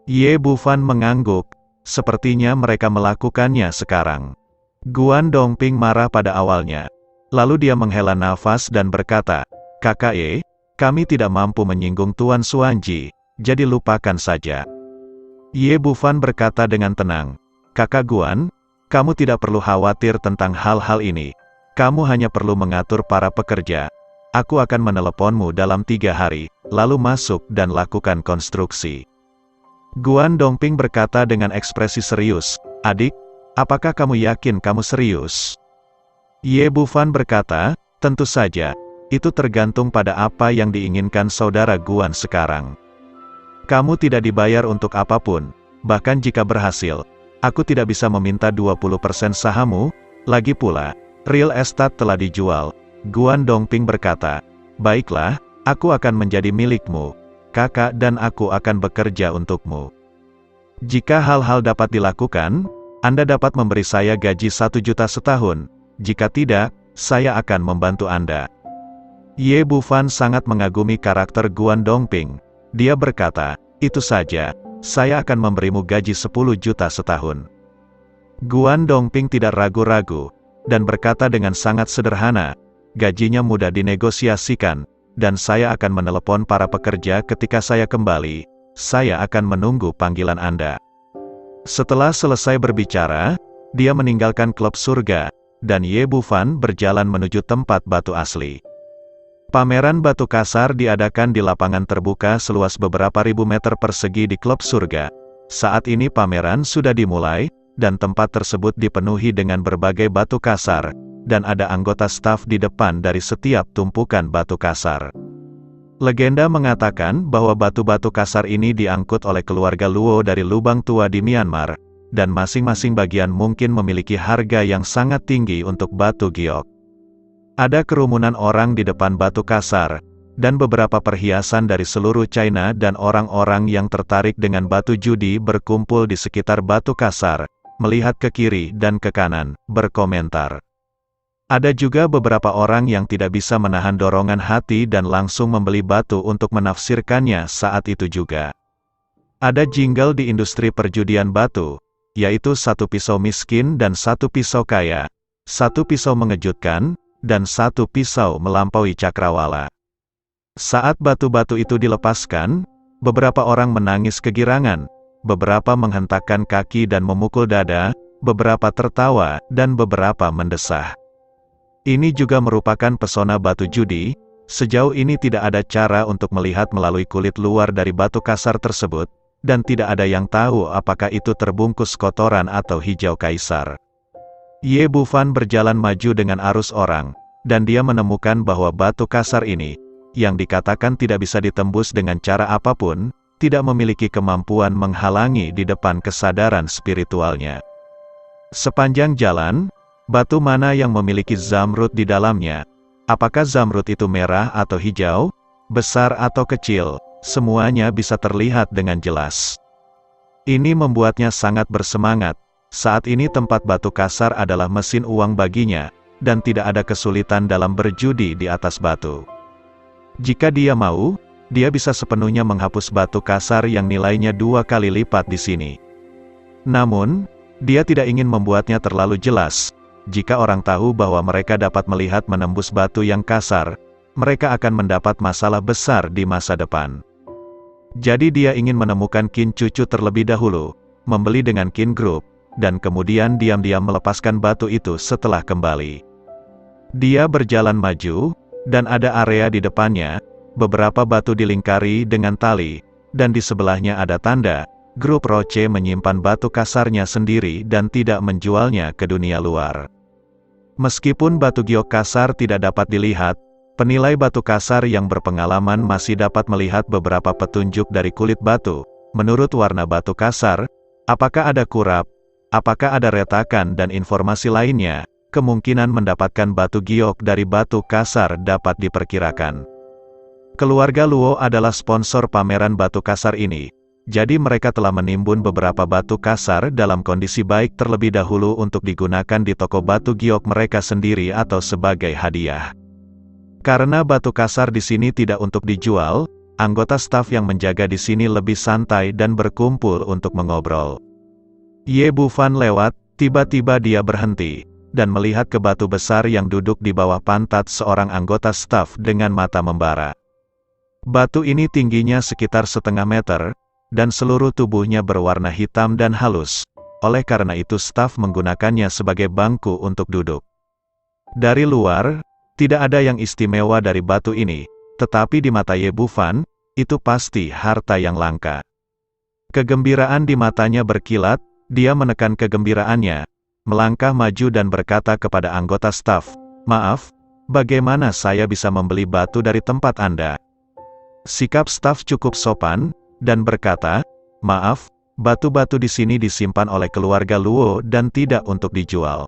Ye Bufan mengangguk. Sepertinya mereka melakukannya sekarang. Guan Dongping marah pada awalnya. Lalu dia menghela nafas dan berkata, "Kakak Ye, kami tidak mampu menyinggung Tuan Xuanji, jadi lupakan saja." Ye Bufan berkata dengan tenang, "Kakak Guan, kamu tidak perlu khawatir tentang hal-hal ini. Kamu hanya perlu mengatur para pekerja. Aku akan meneleponmu dalam 3 hari, lalu masuk dan lakukan konstruksi." Guan Dongping berkata dengan ekspresi serius, "Adik, apakah kamu yakin kamu serius?" Ye Bufan berkata, "Tentu saja, itu tergantung pada apa yang diinginkan saudara Guan sekarang. Kamu tidak dibayar untuk apapun, bahkan jika berhasil, aku tidak bisa meminta 20% sahammu, lagi pula, real estate telah dijual." Guan Dongping berkata, "Baiklah, aku akan menjadi milikmu. Kakak dan aku akan bekerja untukmu. Jika hal-hal dapat dilakukan, Anda dapat memberi saya gaji 1 juta setahun. Jika tidak, saya akan membantu Anda." Ye Bufan sangat mengagumi karakter Guan Dongping. Dia berkata, "Itu saja, saya akan memberimu gaji 10 juta setahun." Guan Dongping tidak ragu-ragu, dan berkata dengan sangat sederhana, "Gajinya mudah dinegosiasikan, dan saya akan menelepon para pekerja ketika saya kembali. Saya akan menunggu panggilan Anda." Setelah selesai berbicara, dia meninggalkan klub surga, dan Ye Bufan berjalan menuju tempat batu asli. Pameran batu kasar diadakan di lapangan terbuka seluas beberapa ribu meter persegi di klub surga. Saat ini pameran sudah dimulai, dan tempat tersebut dipenuhi dengan berbagai batu kasar, dan ada anggota staf di depan dari setiap tumpukan batu kasar. Legenda mengatakan bahwa batu-batu kasar ini diangkut oleh keluarga Luo dari lubang tua di Myanmar, dan masing-masing bagian mungkin memiliki harga yang sangat tinggi untuk batu giok. Ada kerumunan orang di depan batu kasar, dan beberapa perhiasan dari seluruh China dan orang-orang yang tertarik dengan batu judi berkumpul di sekitar batu kasar, melihat ke kiri dan ke kanan, berkomentar. Ada juga beberapa orang yang tidak bisa menahan dorongan hati dan langsung membeli batu untuk menafsirkannya saat itu juga. Ada jingle di industri perjudian batu, yaitu satu pisau miskin dan satu pisau kaya, satu pisau mengejutkan, dan satu pisau melampaui cakrawala. Saat batu-batu itu dilepaskan, beberapa orang menangis kegirangan, beberapa menghentakkan kaki dan memukul dada, beberapa tertawa, dan beberapa mendesah. Ini juga merupakan pesona batu judi. Sejauh ini tidak ada cara untuk melihat melalui kulit luar dari batu kasar tersebut, dan tidak ada yang tahu apakah itu terbungkus kotoran atau hijau kaisar. Ye Bufan berjalan maju dengan arus orang, dan dia menemukan bahwa batu kasar ini, yang dikatakan tidak bisa ditembus dengan cara apapun, tidak memiliki kemampuan menghalangi di depan kesadaran spiritualnya. Sepanjang jalan, batu mana yang memiliki zamrud di dalamnya? Apakah zamrud itu merah atau hijau, besar atau kecil, semuanya bisa terlihat dengan jelas. Ini membuatnya sangat bersemangat. Saat ini tempat batu kasar adalah mesin uang baginya, dan tidak ada kesulitan dalam berjudi di atas batu. Jika dia mau, dia bisa sepenuhnya menghapus batu kasar yang nilainya 2 kali lipat di sini. Namun, dia tidak ingin membuatnya terlalu jelas. Jika orang tahu bahwa mereka dapat melihat menembus batu yang kasar, mereka akan mendapat masalah besar di masa depan. Jadi dia ingin menemukan Qin Cucu terlebih dahulu, membeli dengan Qin Group, dan kemudian diam-diam melepaskan batu itu setelah kembali. Dia berjalan maju, dan ada area di depannya, beberapa batu dilingkari dengan tali, dan di sebelahnya ada tanda, Grup Roche menyimpan batu kasarnya sendiri dan tidak menjualnya ke dunia luar. Meskipun batu giok kasar tidak dapat dilihat, penilai batu kasar yang berpengalaman masih dapat melihat beberapa petunjuk dari kulit batu. Menurut warna batu kasar, apakah ada kurap, apakah ada retakan dan informasi lainnya, kemungkinan mendapatkan batu giok dari batu kasar dapat diperkirakan. Keluarga Luo adalah sponsor pameran batu kasar ini. Jadi mereka telah menimbun beberapa batu kasar dalam kondisi baik terlebih dahulu untuk digunakan di toko batu giok mereka sendiri atau sebagai hadiah. Karena batu kasar di sini tidak untuk dijual, anggota staf yang menjaga di sini lebih santai dan berkumpul untuk mengobrol. Ye Bufan lewat, tiba-tiba dia berhenti, dan melihat ke batu besar yang duduk di bawah pantat seorang anggota staf dengan mata membara. Batu ini tingginya sekitar 0,5 meter, dan seluruh tubuhnya berwarna hitam dan halus, oleh karena itu staf menggunakannya sebagai bangku untuk duduk. Dari luar, tidak ada yang istimewa dari batu ini, tetapi di mata Ye Bufan, itu pasti harta yang langka. Kegembiraan di matanya berkilat, dia menekan kegembiraannya, melangkah maju dan berkata kepada anggota staf, "Maaf, bagaimana saya bisa membeli batu dari tempat Anda?" Sikap staf cukup sopan, dan berkata, "Maaf, batu-batu di sini disimpan oleh keluarga Luo dan tidak untuk dijual."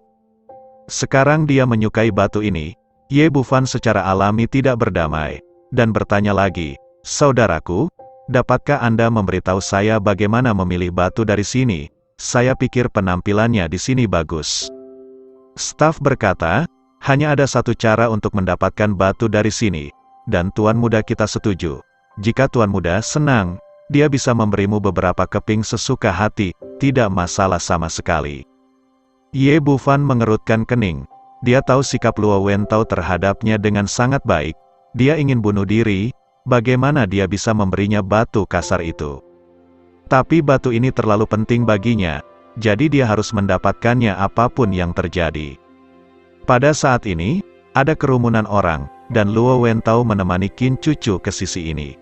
Sekarang dia menyukai batu ini. Ye Bufan secara alami tidak berdamai, dan bertanya lagi, "Saudaraku, dapatkah Anda memberitahu saya bagaimana memilih batu dari sini? Saya pikir penampilannya di sini bagus." Staf berkata, "Hanya ada satu cara untuk mendapatkan batu dari sini, dan Tuan Muda kita setuju. Jika Tuan Muda senang, dia bisa memberimu beberapa keping sesuka hati, tidak masalah sama sekali." Ye Bufan mengerutkan kening. Dia tahu sikap Luo Wentao terhadapnya dengan sangat baik. Dia ingin bunuh diri, bagaimana dia bisa memberinya batu kasar itu? Tapi batu ini terlalu penting baginya, jadi dia harus mendapatkannya apapun yang terjadi. Pada saat ini, ada kerumunan orang, dan Luo Wentao menemani Qin Cucu ke sisi ini.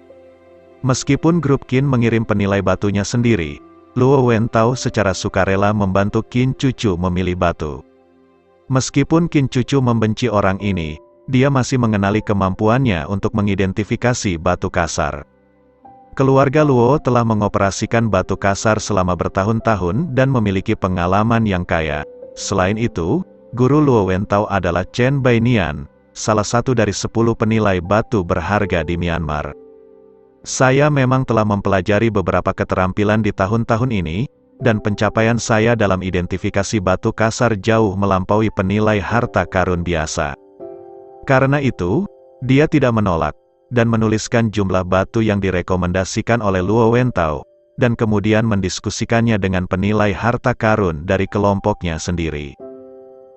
Meskipun grup Qin mengirim penilai batunya sendiri, Luo Wentao secara sukarela membantu Qin Cucu memilih batu. Meskipun Qin Cucu membenci orang ini, dia masih mengenali kemampuannya untuk mengidentifikasi batu kasar. Keluarga Luo telah mengoperasikan batu kasar selama bertahun-tahun dan memiliki pengalaman yang kaya. Selain itu, guru Luo Wentao adalah Chen Bainian, salah satu dari 10 penilai batu berharga di Myanmar. Saya memang telah mempelajari beberapa keterampilan di tahun-tahun ini, dan pencapaian saya dalam identifikasi batu kasar jauh melampaui penilai harta karun biasa. Karena itu, dia tidak menolak, dan menuliskan jumlah batu yang direkomendasikan oleh Luo Wentao, dan kemudian mendiskusikannya dengan penilai harta karun dari kelompoknya sendiri.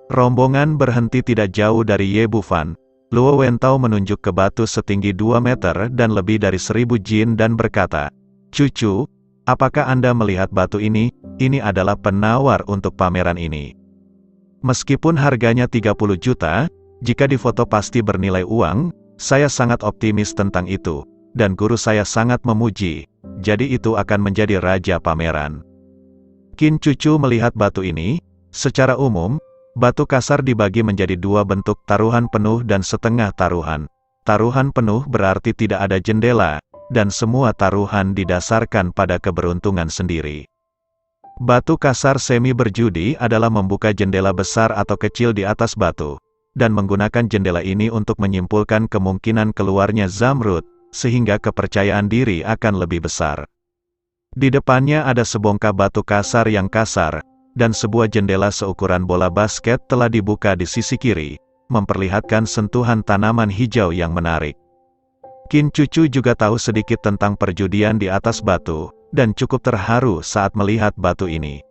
Rombongan berhenti tidak jauh dari Ye Bufan. Luo Wentao menunjuk ke batu setinggi 2 meter dan lebih dari 1000 jin dan berkata, "Cucu, apakah Anda melihat batu ini? Ini adalah penawar untuk pameran ini. Meskipun harganya 30 juta, jika difoto pasti bernilai uang, saya sangat optimis tentang itu, dan guru saya sangat memuji, jadi itu akan menjadi raja pameran." Qin Cucu melihat batu ini. Secara umum, batu kasar dibagi menjadi 2 bentuk, taruhan penuh dan setengah taruhan. Taruhan penuh berarti tidak ada jendela, dan semua taruhan didasarkan pada keberuntungan sendiri. Batu kasar semi berjudi adalah membuka jendela besar atau kecil di atas batu, dan menggunakan jendela ini untuk menyimpulkan kemungkinan keluarnya zamrud, sehingga kepercayaan diri akan lebih besar. Di depannya ada sebongkah batu kasar yang kasar, dan sebuah jendela seukuran bola basket telah dibuka di sisi kiri, memperlihatkan sentuhan tanaman hijau yang menarik. Qin Cucu juga tahu sedikit tentang perjudian di atas batu, dan cukup terharu saat melihat batu ini.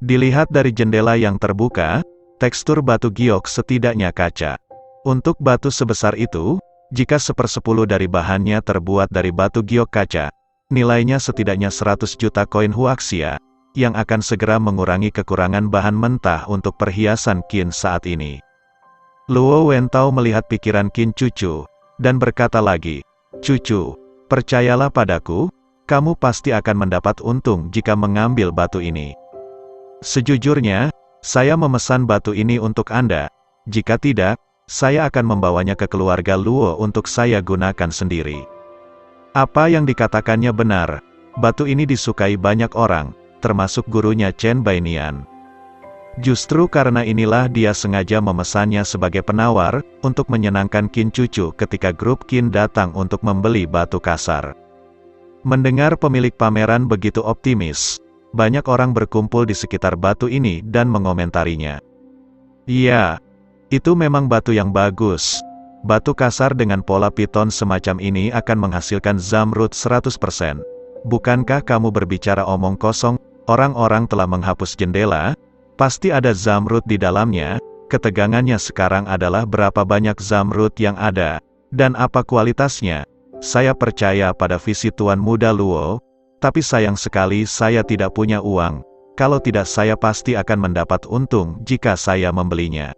Dilihat dari jendela yang terbuka, tekstur batu giok setidaknya kaca. Untuk batu sebesar itu, jika 1/10 dari bahannya terbuat dari batu giok kaca, nilainya setidaknya 100 juta koin huaxia, yang akan segera mengurangi kekurangan bahan mentah untuk perhiasan Qin saat ini. Luo Wentao melihat pikiran Qin Cucu, dan berkata lagi, "Cucu, percayalah padaku, kamu pasti akan mendapat untung jika mengambil batu ini. Sejujurnya, saya memesan batu ini untuk Anda. Jika tidak, saya akan membawanya ke keluarga Luo untuk saya gunakan sendiri." Apa yang dikatakannya benar. Batu ini disukai banyak orang, termasuk gurunya Chen Bainian. Justru karena inilah dia sengaja memesannya sebagai penawar, untuk menyenangkan Qin Cucu ketika grup Qin datang untuk membeli batu kasar. Mendengar pemilik pameran begitu optimis, banyak orang berkumpul di sekitar batu ini dan mengomentarinya. "Iya, itu memang batu yang bagus. Batu kasar dengan pola piton semacam ini akan menghasilkan zamrud 100%. Bukankah kamu berbicara omong kosong? Orang-orang telah menghapus jendela, pasti ada zamrud di dalamnya. Ketegangannya sekarang adalah berapa banyak zamrud yang ada, dan apa kualitasnya. Saya percaya pada visi Tuan Muda Luo, tapi sayang sekali saya tidak punya uang. Kalau tidak saya pasti akan mendapat untung jika saya membelinya."